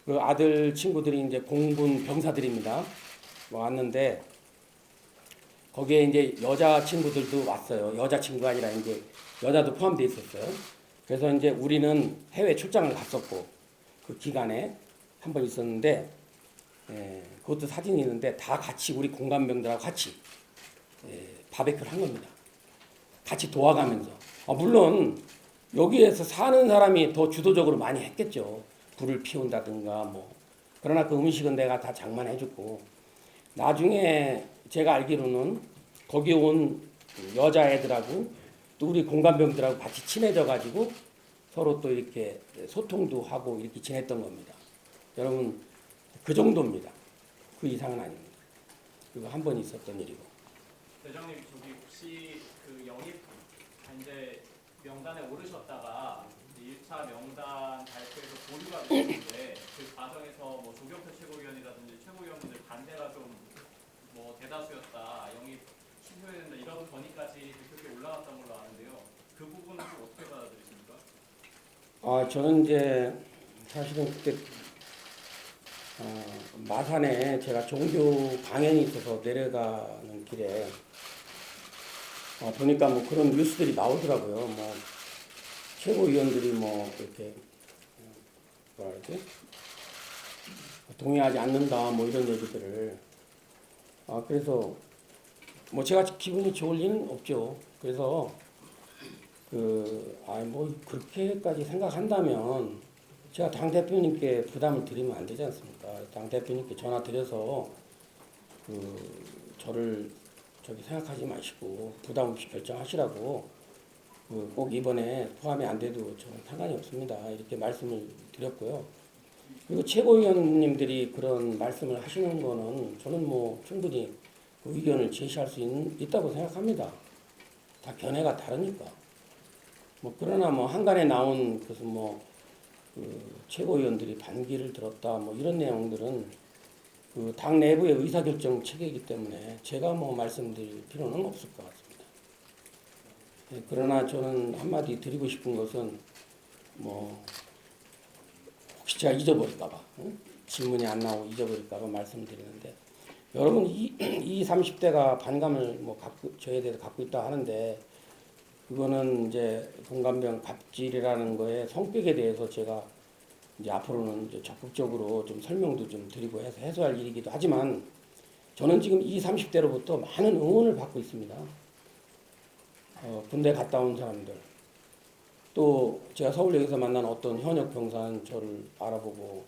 그 아들 친구들이 이제 공군 병사들입니다. 왔는데 거기에 이제 여자 친구들도 왔어요. 여자 친구가 아니라 이제 여자도 포함되어 있었어요. 그래서 이제 우리는 해외 출장을 갔었고 그 기간에 한 번 있었는데 그것도 사진이 있는데 다 같이 우리 공감병들하고 같이 바베큐를 한 겁니다. 같이 도와가면서. 물론 여기에서 사는 사람이 더 주도적으로 많이 했겠죠. 불을 피운다든가 뭐. 그러나 그 음식은 내가 다 장만해줬고 나중에 제가 알기로는 거기 온 여자애들하고 또 우리 공감병들하고 같이 친해져 가지고 서로 또 이렇게 소통도 하고 이렇게 지냈던 겁니다. 여러분 그 정도입니다. 그 이상은 아닙니다. 그리고 한 번 있었던 일이고. 대장님 저기 혹시 그 영입 이제 명단에 오르셨다가 1차 명단 발표에서 보류가 됐는데 그 과정에서 뭐 조경태 최고위원이라든지 최고위원분들 반대가 좀 뭐 대다수였다, 영입 취소해야 된다 이런 건의까지 그렇게 올라왔던 걸로 아는데요. 그 부분은 좀 어떻게 받아들이십니까? 저는 이제 사실은 그때 마산에 제가 종교 강연이 있어서 내려가는 길에 보니까 뭐 그런 뉴스들이 나오더라고요. 뭐 최고위원들이 뭐 이렇게 뭐라 그러지? 동의하지 않는다 뭐 이런 얘기들을 그래서 뭐 제가 기분이 좋을 리는 없죠. 그래서 뭐 그렇게까지 생각한다면 제가 당 대표님께 부담을 드리면 안 되지 않습니까? 당 대표님께 전화 드려서 저를 저기 생각하지 마시고 부담 없이 결정하시라고 꼭 이번에 포함이 안 돼도 저는 상관이 없습니다. 이렇게 말씀을 드렸고요. 그리고 최고위원님들이 그런 말씀을 하시는 거는 저는 뭐 충분히 그 의견을 제시할 수 있다고 생각합니다. 다 견해가 다르니까. 뭐 그러나 뭐 한간에 나온 그것은 최고위원들이 반기를 들었다 뭐 이런 내용들은 그 당 내부의 의사결정 체계이기 때문에 제가 뭐 말씀드릴 필요는 없을 것 같습니다. 그러나 저는 한마디 드리고 싶은 것은 뭐 혹시 제가 잊어버릴까봐 질문이 안 나오고 잊어버릴까봐 말씀드리는데 여러분 30대가 반감을 저에 대해서 갖고 있다 하는데 그거는 이제 공감병 갑질이라는 거에 성격에 대해서 제가 이제 앞으로는 이제 적극적으로 좀 설명도 좀 드리고 해서 해소할 일이기도 하지만 저는 지금 20, 30대로부터 많은 응원을 받고 있습니다. 군대 갔다 온 사람들, 또 제가 서울역에서 만난 어떤 현역 병사는 저를 알아보고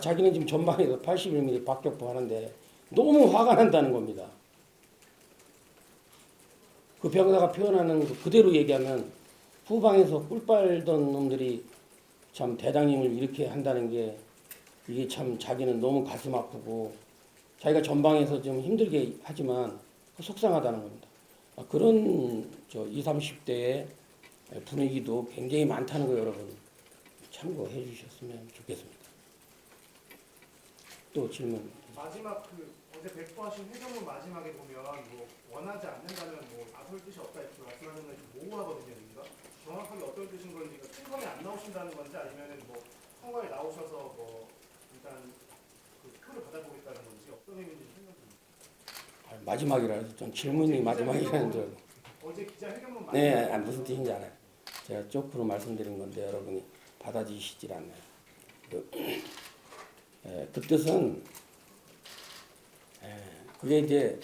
자기는 지금 전방에서 81mm 박격포 하는데 너무 화가 난다는 겁니다. 그 병사가 표현하는 그대로 얘기하면 후방에서 꿀 빨던 놈들이 참 대장님을 이렇게 한다는 게 이게 참 자기는 너무 가슴 아프고 자기가 전방에서 좀 힘들게 하지만 속상하다는 겁니다. 그런 20, 30대의 분위기도 굉장히 많다는 거 여러분 참고해 주셨으면 좋겠습니다. 또 질문. 마지막 어제 배포하신 회견문 마지막에 보면 뭐 원하지 않는다면 뭐 나설 뜻이 없다 이렇게 말씀하는 건 모호하거든요. 여기가 정확하게 어떤 뜻인 건지 총선에 안 나오신다는 건지 아니면은 뭐 선거에 나오셔서 뭐 일단 표를 받아보겠다는 건지 어떤 의미인지 생각합니다. 마지막이라 해서 전 질문이 마지막이라는 줄. 어제 기자회견문 네, 무슨 뜻인지 알아요. 제가 쪽으로 말씀드린 건데 여러분이 받아주시질 않나요? 그 뜻은 그게 이제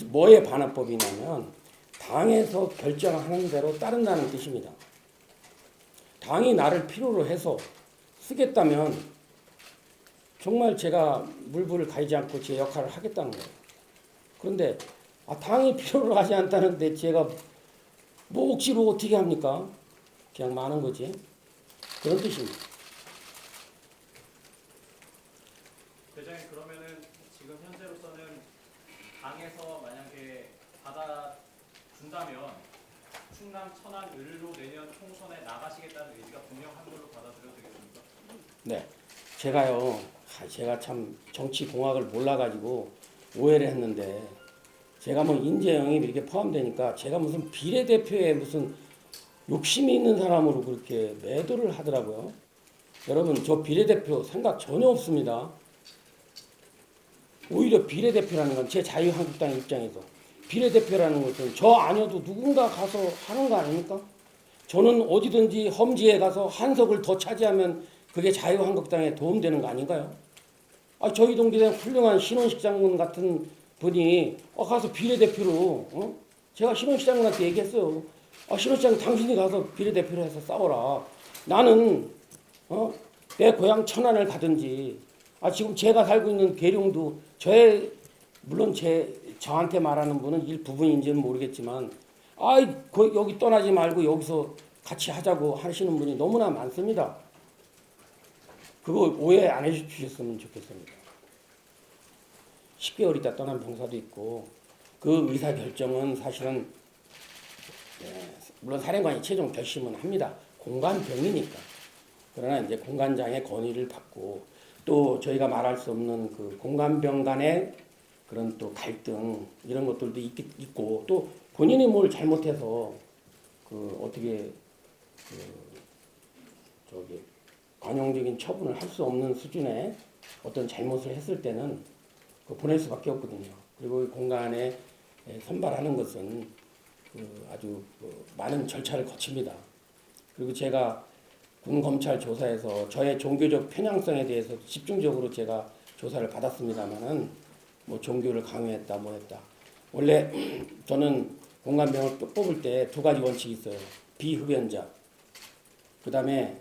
뭐의 반환법이냐면 당에서 결정하는 대로 따른다는 뜻입니다. 당이 나를 필요로 해서 쓰겠다면 정말 제가 물불을 가리지 않고 제 역할을 하겠다는 거예요. 그런데 당이 필요로 하지 않다는데 제가 뭐 억지로 어떻게 합니까? 그냥 많은 거지. 그런 뜻입니다. 대장님 그러면은 지금 현재로서는 당에서 만약에 받아준다면 충남, 천안, 을로 내년 총선에 나가시겠다는 의지가 분명한 걸로 받아들여도 되겠습니까? 네, 제가 참 정치 공학을 몰라가지고 오해를 했는데 제가 뭐 인재 영입 이렇게 포함되니까 제가 무슨 비례대표에 무슨 욕심이 있는 사람으로 그렇게 매도를 하더라고요. 여러분 저 비례대표 생각 전혀 없습니다. 오히려 비례대표라는 건 제 자유한국당 입장에서 비례대표라는 것은 저 아니어도 누군가 가서 하는 거 아닙니까? 저는 어디든지 험지에 가서 한석을 더 차지하면 그게 자유한국당에 도움되는 거 아닌가요? 저희 동기에 훌륭한 신원식 장군 같은 분이 가서 비례대표로 제가 신원식 장군한테 얘기했어요. 신원식 장군 당신이 가서 비례대표로 해서 싸워라. 나는 내 고향 천안을 가든지 지금 제가 살고 있는 계룡도 물론 저한테 말하는 분은 일부분인지는 모르겠지만 여기 떠나지 말고 여기서 같이 하자고 하시는 분이 너무나 많습니다. 그거 오해 안 해주셨으면 좋겠습니다. 10개월 있다 떠난 병사도 있고 그 의사결정은 사실은 물론 사령관이 최종 결심은 합니다. 공관병이니까. 그러나 이제 공관장의 건의를 받고 또 저희가 말할 수 없는 그 공관병 간의 그런 또 갈등 이런 것들도 있고 또 본인이 뭘 잘못해서 어떻게 관용적인 처분을 할 수 없는 수준의 어떤 잘못을 했을 때는 보낼 수밖에 없거든요. 그리고 공간에 선발하는 것은 아주 많은 절차를 거칩니다. 그리고 제가 군 검찰 조사에서 저의 종교적 편향성에 대해서 집중적으로 제가 조사를 받았습니다만은 뭐 종교를 강요했다 뭐 했다. 원래 저는 공관병을 뽑을 때 두 가지 원칙이 있어요. 비흡연자, 그 다음에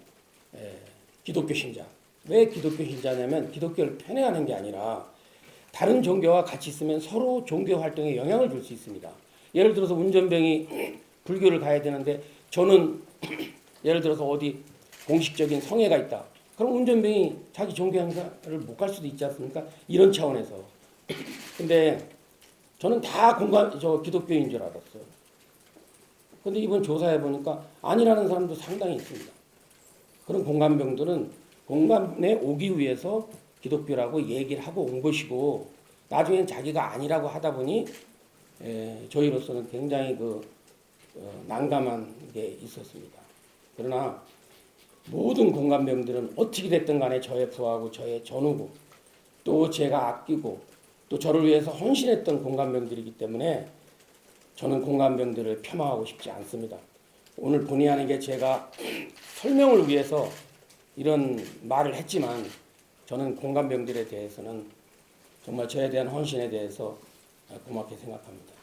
기독교 신자. 왜 기독교 신자냐면 기독교를 편애하는 게 아니라 다른 종교와 같이 있으면 서로 종교 활동에 영향을 줄 수 있습니다. 예를 들어서 운전병이 불교를 가야 되는데 저는 예를 들어서 어디 공식적인 성회가 있다. 그럼 운전병이 자기 종교 행사를 못 갈 수도 있지 않습니까? 이런 차원에서. 근데 저는 다 기독교인 줄 알았어요. 근데 이번 조사해 보니까 아니라는 사람도 상당히 있습니다. 그런 공관병들은 공관에 오기 위해서 기독교라고 얘기를 하고 온 것이고 나중엔 자기가 아니라고 하다 보니 저희로서는 굉장히 난감한 게 있었습니다. 그러나 모든 공관병들은 어떻게 됐든 간에 저의 부하고 저의 전우고 또 제가 아끼고 또 저를 위해서 헌신했던 공관병들이기 때문에 저는 공관병들을 폄하하고 싶지 않습니다. 오늘 본의 아니게 제가 설명을 위해서 이런 말을 했지만 저는 공감병들에 대해서는 정말 저에 대한 헌신에 대해서 고맙게 생각합니다.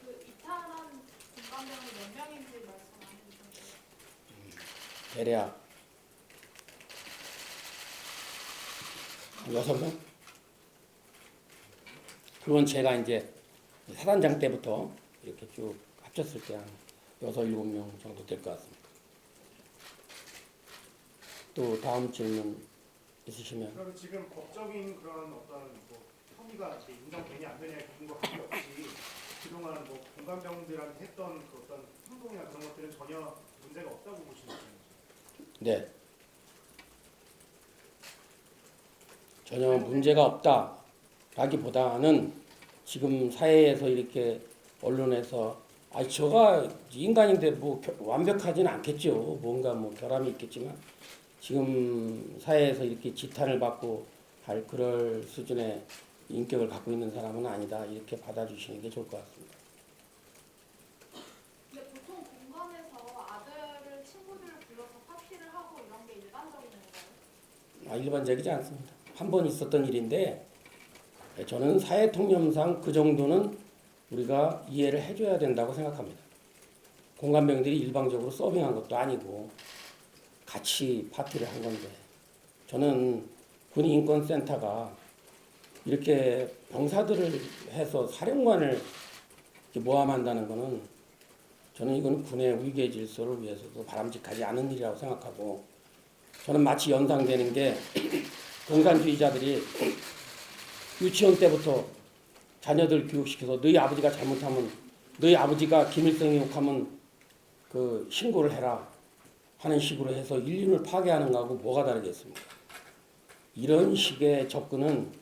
그 이탈한 공감병이 몇 명인지 말씀 안 해주셨어요? 대략 6명? 그건 제가 이제 사단장 때부터 이렇게 쭉 합쳤을 때 한 6, 7명 정도 될 것 같습니다. 또 다음 질문 있으시면. 그럼 지금 법적인 그런 어떤 뭐 혐의가 이제 인정되냐 안 되냐의 부분과 관계없이 그동안 뭐 공감병들한테 했던 그 어떤 행동이나 그런 것들은 전혀 문제가 없다고 보시는 거죠? 네. 전혀 문제가 없다라기보다는 지금 사회에서 이렇게 언론에서 저가 인간인데 뭐 완벽하지는 않겠죠. 뭔가 뭐 결함이 있겠지만 지금 사회에서 이렇게 지탄을 받고 할 그럴 수준의 인격을 갖고 있는 사람은 아니다. 이렇게 받아주시는 게 좋을 것 같습니다. 근데 보통 공감에서 아들을 친구들을 불러서 파티를 하고 이런 게 일반적인 건가요? 일반적이지 않습니다. 한 번 있었던 일인데 저는 사회 통념상 그 정도는 우리가 이해를 해줘야 된다고 생각합니다. 공감병들이 일방적으로 서빙한 것도 아니고 같이 파티를 한 건데 저는 군인권센터가 이렇게 병사들을 해서 사령관을 모함한다는 것은 저는 이건 군의 위계 질서를 위해서도 바람직하지 않은 일이라고 생각하고 저는 마치 연상되는 게 공산주의자들이 유치원 때부터 자녀들 교육시켜서 너희 아버지가 잘못하면 너희 아버지가 김일성이 욕하면 그 신고를 해라 하는 식으로 해서 인륜을 파괴하는 거하고 뭐가 다르겠습니까? 이런 식의 접근은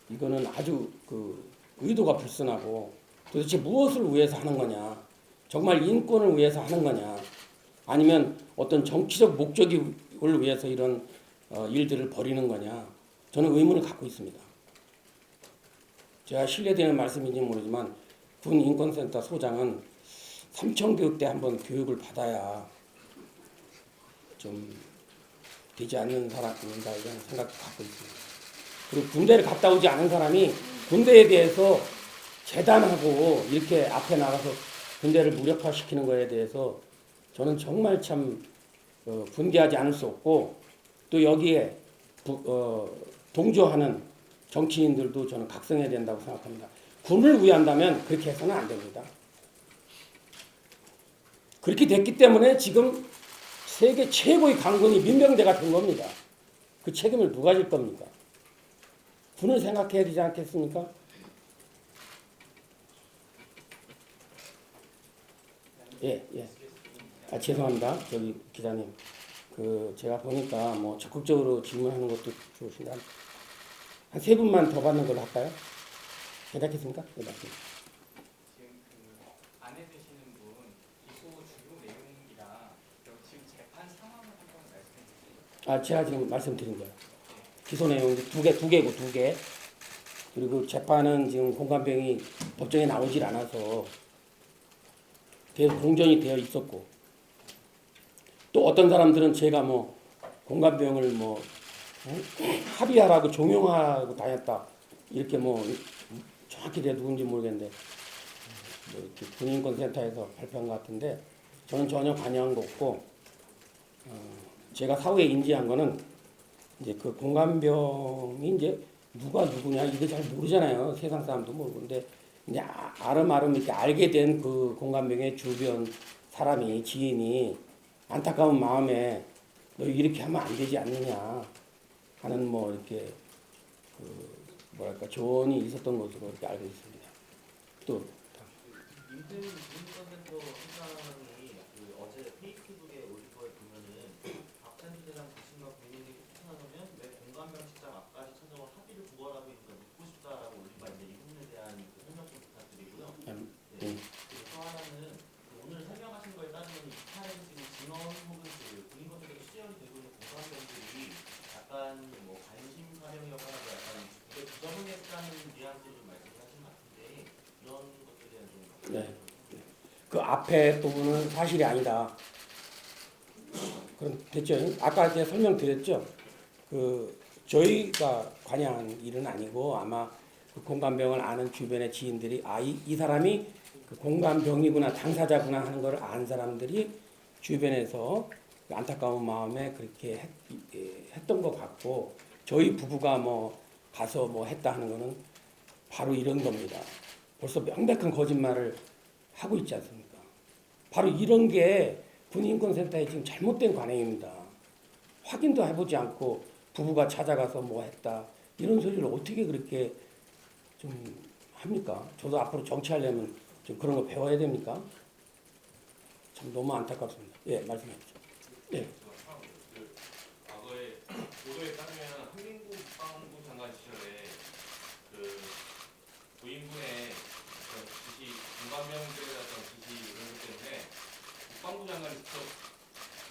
이거는 아주 그 의도가 불순하고 도대체 무엇을 위해서 하는 거냐? 정말 인권을 위해서 하는 거냐? 아니면 어떤 정치적 목적을 위해서 이런 일들을 벌이는 거냐? 저는 의문을 갖고 있습니다. 제가 신뢰되는 말씀인지 모르지만 군 인권센터 소장은 삼청교육 때 한번 교육을 받아야 좀 되지 않는 사람인가 이런 생각도 갖고 있습니다. 그리고 군대를 갔다 오지 않은 사람이 군대에 대해서 재단하고 이렇게 앞에 나가서 군대를 무력화시키는 거에 대해서 저는 정말 참 분개하지 않을 수 없고 또 여기에 동조하는 정치인들도 저는 각성해야 된다고 생각합니다. 군을 위한다면 그렇게 해서는 안 됩니다. 그렇게 됐기 때문에 지금 세계 최고의 강군이 민병대가 된 겁니다. 그 책임을 누가 질 겁니까? 군을 생각해야 되지 않겠습니까? 예. 죄송합니다. 저기 기자님. 제가 보니까 뭐 적극적으로 질문하는 것도 좋으신데 한 세 분만 더 받는 걸로 할까요? 괜찮겠습니까? 네, 맞습니다. 지금 그 안에 계시는 분 기소 주요 내용이랑 지금 재판 상황을 한번 말씀해 주세요. 제가 지금 말씀드린 거예요. 기소 내용 두 개. 그리고 재판은 지금 공감병이 법정에 나오질 않아서 계속 공전이 되어 있었고 또 어떤 사람들은 제가 뭐 공감병을 뭐 합의하라고 종용하고 다녔다 이렇게 뭐 정확히 내가 누군지 모르겠는데 뭐 이렇게 군인권센터에서 발표한 것 같은데 저는 전혀 관여한 거 없고 제가 사후에 인지한 거는 이제 그 공감병이 이제 누가 누구냐 이게 잘 모르잖아요. 세상 사람도 모르고 근데 이제 아름아름 이렇게 알게 된 그 공감병의 주변 사람이 지인이 안타까운 마음에 너 이렇게 하면 안 되지 않느냐 하는 뭐 이렇게 뭐랄까 조언이 있었던 것으로 이렇게 알고 있습니다. 또 임태훈 군인권센터 소장이 어제 페이스북에 올린 거에 보면은 박찬주 대장 부친과 국민에게 추천하면 왜 공감병 직장 앞까지 찾아와 합의를 구하라고 했는가 묻고 싶다라고 올린 바 있는데 이 부분에 대한 설명 좀 부탁드리고요. 네. 그리고 또 하나는 오늘 설명하신 거에 따르면 이탈의 지금 진원 혹은 군인권센터 수혈이 되고 있는 공감병들이 약간 뭐 관심 사령이었거나 약간 부정했다는 뉘앙스로 좀 말씀을 하신 것 같은데 이런 것들에 대한 좀 네. 그 앞에 부분은 사실이 아니다. 그럼 됐죠? 아까 제가 설명드렸죠? 저희가 관여한 일은 아니고 아마 그 공감병을 아는 주변의 지인들이 이 사람이 그 공감병이구나 당사자구나 하는 걸 안 사람들이 주변에서 그 안타까운 마음에 그렇게 했던 것 같고 저희 부부가 뭐 가서 뭐 했다 하는 거는 바로 이런 겁니다. 벌써 명백한 거짓말을 하고 있지 않습니까? 바로 이런 게 군인권센터의 지금 잘못된 관행입니다. 확인도 해보지 않고 부부가 찾아가서 뭐 했다 이런 소리를 어떻게 그렇게 좀 합니까? 저도 앞으로 정치하려면 좀 그런 거 배워야 됩니까? 참 너무 안타깝습니다. 예, 말씀해 주세요. 예. 그 과거에 보도에 따르면 한민구 국방부 장관 시절에 그 부인분의 어떤 지시, 공감병들의 어떤 지시 이런 것 때문에 국방부 장관이 직접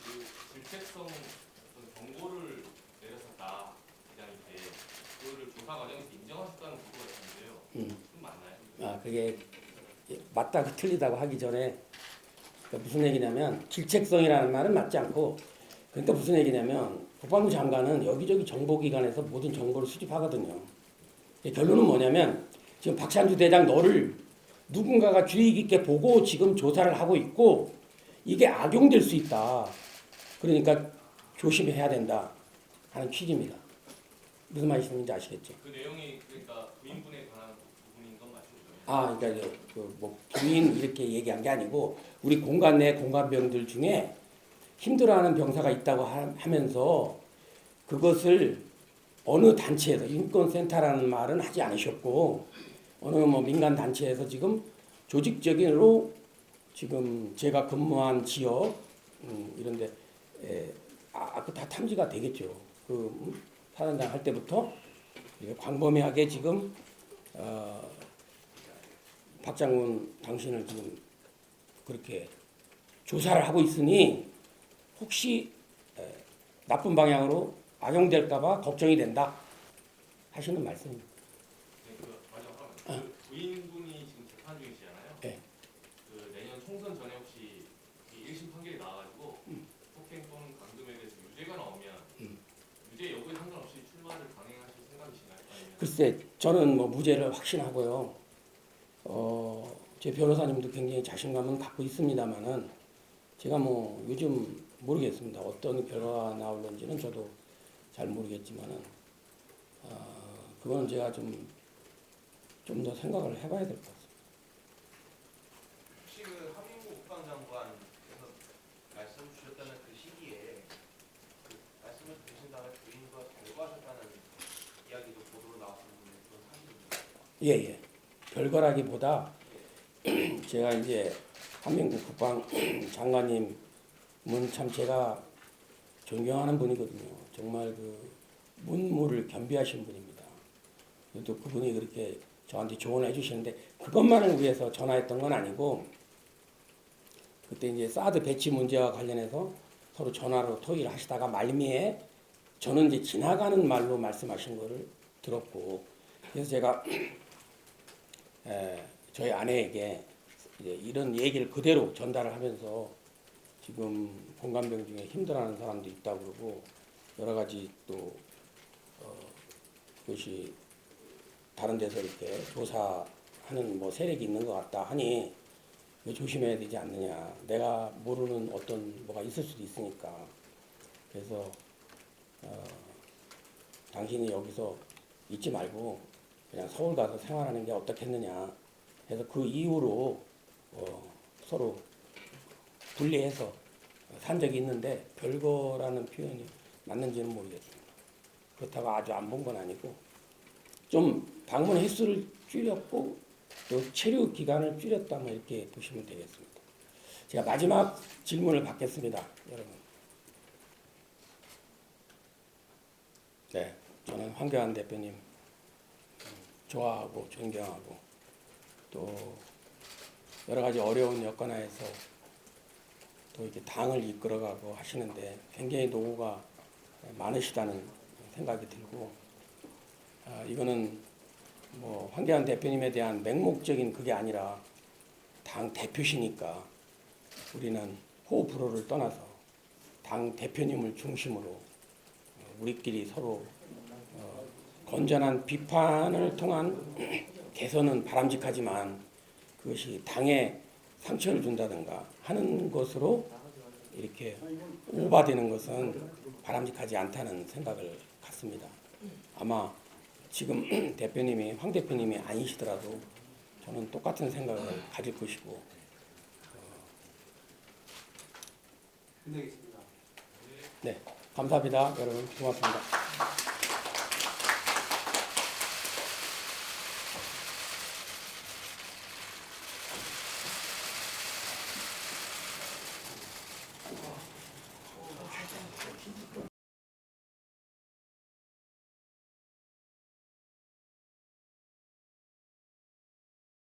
그 질책성 어떤 경고를 내렸었다 대장님께 그거를 조사 과정에서 인정하셨다는 보도가 있는데요. 좀 맞나요? 그게 맞다고 틀리다고 하기 전에 그러니까 무슨 얘기냐면 질책성이라는 말은 맞지 않고 그러니까 무슨 얘기냐면 국방부 장관은 여기저기 정보기관에서 모든 정보를 수집하거든요. 결론은 뭐냐면 지금 박찬주 대장 너를 누군가가 주의 깊게 보고 지금 조사를 하고 있고 이게 악용될 수 있다. 그러니까 조심해야 된다 하는 취지입니다. 무슨 말씀인지 아시겠죠? 그 내용이 그러니까 부인분에 관한 부분인 건 맞죠? 그러니까 뭐 부인 이렇게 얘기한 게 아니고 우리 공간 내 공간병들 중에 힘들어하는 병사가 있다고 하면서 그것을 어느 단체에서 인권센터라는 말은 하지 않으셨고 어느 뭐 민간 단체에서 지금 조직적으로 지금 제가 근무한 지역 이런데 그 다 탐지가 되겠죠. 그 사단장 할 때부터 광범위하게 지금 박 장군 당신을 지금 그렇게 조사를 하고 있으니 혹시 나쁜 방향으로 악용될까봐 걱정이 된다 하시는 말씀입니다. 네, 그 마지막으로 그 부인분이 지금 재판 중이시잖아요. 네. 그 내년 총선 전에 혹시 이 1심 판결이 나와가지고 폭행 또는 강금에 대해서 유죄가 나오면 유죄 여부에 상관없이 출마를 강행하실 생각이신가요? 아니면 글쎄 저는 뭐 무죄를 확신하고요. 제 변호사님도 굉장히 자신감은 갖고 있습니다만은 제가 뭐 요즘 모르겠습니다. 어떤 결과가 나올는지는 저도 잘 모르겠지만은 그거는 제가 좀 더 생각을 해봐야 될 것 같습니다. 혹시 그 한민구 국방장관께서 말씀 주셨다는 그 시기에 그 말씀을 드리신 다음에 부인과 결과하셨다는 이야기도 보도로 나왔었는데 그건 사실입니까? 예. 별거라기보다 제가 이제 한민국 국방장관님은 참 제가 존경하는 분이거든요. 정말 그 문무를 겸비하신 분입니다. 또 그분이 그렇게 저한테 조언해 주시는데 그것만을 위해서 전화했던 건 아니고 그때 이제 사드 배치 문제와 관련해서 서로 전화로 토의를 하시다가 말미에 저는 이제 지나가는 말로 말씀하신 거를 들었고 그래서 제가 저희 아내에게 이제 이런 얘기를 그대로 전달을 하면서 지금 공감병 중에 힘들어하는 사람도 있다고 그러고 여러 가지 또 그것이 다른 데서 이렇게 조사하는 뭐 세력이 있는 것 같다 하니 조심해야 되지 않느냐. 내가 모르는 어떤 뭐가 있을 수도 있으니까. 그래서 당신이 여기서 있지 말고 그냥 서울 가서 생활하는 게 어떻겠느냐. 그래서 그 이후로 서로 분리해서 산 적이 있는데 별거라는 표현이 맞는지는 모르겠습니다. 그렇다고 아주 안 본 건 아니고 좀 방문 횟수를 줄였고 또 체류 기간을 줄였다 뭐 이렇게 보시면 되겠습니다. 제가 마지막 질문을 받겠습니다, 여러분. 네, 저는 황교안 대표님 좋아하고 존경하고 또 여러 가지 어려운 여건하에서 또 이렇게 당을 이끌어가고 하시는데 굉장히 노고가 많으시다는 생각이 들고 이거는 뭐 황교안 대표님에 대한 맹목적인 그게 아니라 당 대표시니까 우리는 호불호를 떠나서 당 대표님을 중심으로 우리끼리 서로 건전한 비판을 통한 개선은 바람직하지만 그것이 당에 상처를 준다든가 하는 것으로 이렇게 오바되는 것은 바람직하지 않다는 생각을 갖습니다. 아마 지금 대표님이 황 대표님이 아니시더라도 저는 똑같은 생각을 가질 것이고 끝내겠습니다. 네 감사합니다 여러분 고맙습니다.